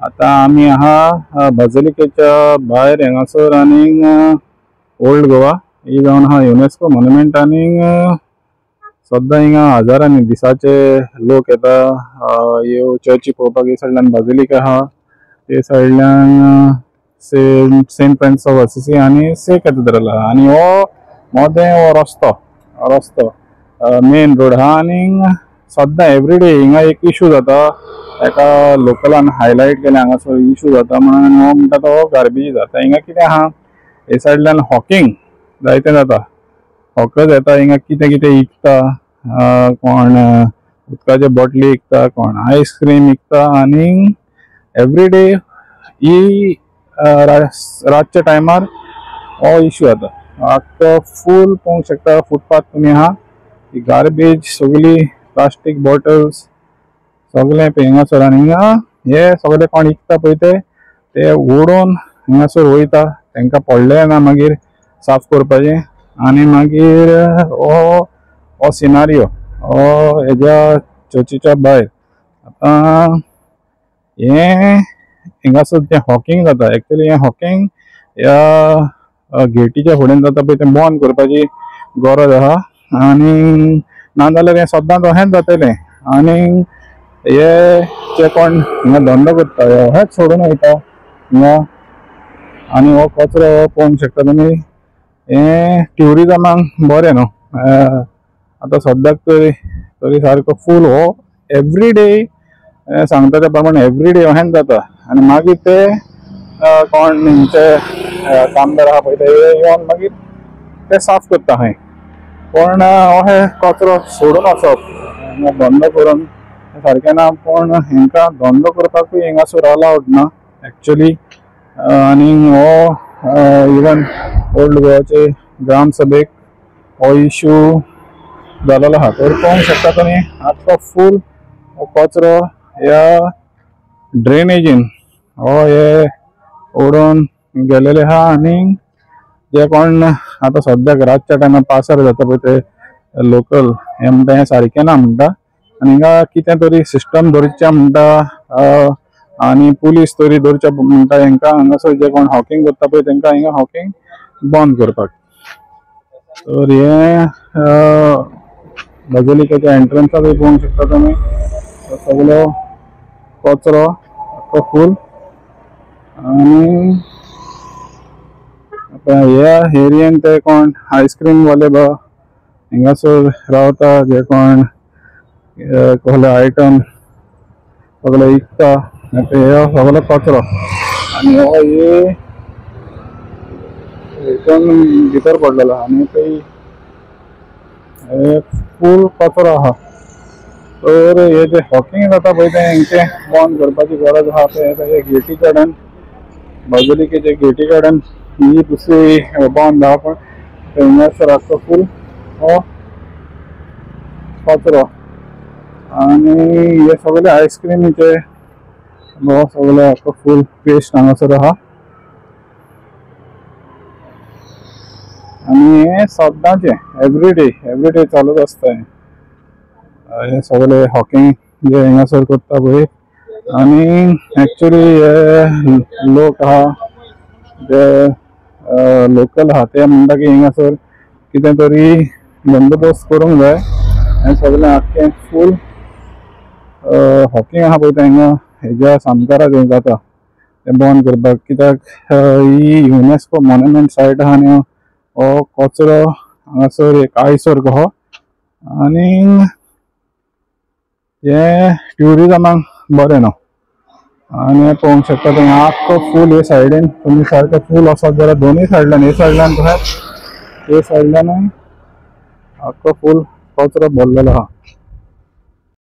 आता आम्ही आहा बाझिलिकेच्या भायर हांगासर आनीक ओल्ड गोवा ही जावन आहा युनेस्को मॉन्युमेंट आनीक सद्दां हिंगा हजारांनी दिसाचे लोक येता ह्यो चर्ची पळोवपाक. हे सायडल्यान बाझिलिका आहा, ते सायडल्यान सेंट फ्रांसिस ऑफ असिसी आनी से कॅथेड्रल आहा. आनी हो मोदें हो रस्तो मेन रोड आहा. आनीक सद्दां एवरीडे हिंगा एक इशू जाता, एका लोकलान हायलायट केलें हांगासर इशू जाता म्हणून. हो म्हणटा तो गार्बेज जाता. हिंगा कितें आहा, हे सायडल्यान हॉकिंग जायतें जाता. हॉकर्स येता हिंगा कितें कितें विकता. कोण उदकाचे बॉटली विकता, कोण आयस्क्रीम विकता. आनी एवरीडे ही रातच्या टायमार हो इशू जाता. आख्खो फूल पळोवंक शकता फुटपाथ तुमी आहा. ही गार्बेज सगळी प्लास्टीक बॉटल्स सगळें हिंगासर. आनी हिंगा हे सगळे कोण विकता पळय ते ओडून हिंगासर वयता. तांकां पडलें ना मागीर साफ करपाचें. आनी मागीर हो सिनारियो हो हेज्या चर्चीच्या भायर. आतां हें हिंगासर जें हॉकिंग जाता, एक्चुअली हें हॉकिंग ह्या गेटीच्या फुड्यान जाता पळय तें बंद करपाची गरज आहा. आनी नाजाल्यार हें सद्दां तशेंच जातलें. आनी हे जे कोण हिंगा धंदो करता हेच सोडून वयता हिंगा. आनी हो कचरो पळोवंक शकता तुमी. हें ट्युरिजमाक बरें न्हू. आतां सद्याक तरी सारको फूल हो एवरीडे सांगता त्या प्रमाणे एवरीडे अशेंच जाता. आनी मागीर ते कोण हेंचे कामदार आहा पळय ते येवन मागीर ते साफ करता खंय. पण अशें कचरो सोडून वचप बंद करून सारकें ना. पण हेंकां धंदो करपाकूय हिंगासर अलावड ना एक्चुअली. आनी हो इवन ओल्ड गोवाचे ग्राम सभेक हो इशू जाल्लो आहा. तर पळोवंक शकता तुमी आख्खो फूल हो कचरो ह्या ड्रेनेजीन हो हे ओडून गेलेले आहा. आनी जे कोण आतां सद्याक रातच्या टायमार पासार जाता पळय ते लोकल हे म्हणटा हें सारकें ना म्हणटा. आनी हिंगा कितें तरी सिस्टम दवरचें म्हणटा. आनी पुलीस तरी दवरचें म्हणटा हेंकां हांगासर जे कोण हॉकिंग करता पळय तेंकां हिंगा हॉकिंग बंद करपाक. तर हें बाझिलिकेच्या एंट्रन्साकूय पळोवंक शकता तुमी सगळो कचरो आख्खो फूल. आनी आतां ह्या एरियेन ते कोण आयस्क्रीम वाले हिंगासर रावता, जे कोण कसले आयटम सगळे विकता हे सगळो कचरो. आनी हो हितून भितर पडलेलो आहा. आनी फूल कचरो आहा. तर हे जे हॉकिंग जाता पळय ते हेंचे बंद करपाची गरज आहा. ते गेटी कडेन बाझिलिकेचे गेटी कडेन ही दुसरी बंद आहा. पण हिंगासर आख्खो फूल हो कचरो. आनी हे सगळे आयस्क्रीमीचे हो सगळे आख्खो फूल पेस्ट हांगासर आहा. आनी हे सद्दांचे एवरीडे चालूच आसता हे सगळे हॉकिंग जे हिंगासर करता पळय. आनी एक्चुअली हे लोक आहा जे लोकल आहा ते म्हणटा की हिंगासर कितें तरी बंदोबस्त करूंक जाय. हें सगळें आख्खें फूल हॉकिंग आहा पळय तें हिंगा हेज्या सामकाराक जाता तें बंद करपाक. कित्याक ही युनेस्को मॉन्युमेंट सायट आहा न्हू. हो कचरो हांगासर एक आयसर कहो. आनी हे ट्युरिजमाक बरें न्हू. आनी पळोवंक शकता तुमी आख्खो फूल हे सायडीन तुमी सारके फूल वचत जाल्यार दोनूय सायडल्यान हे सायडल्यान तशेंच हे सायडल्यानूय आख्खो फूल कचरो भरलेलो आहा.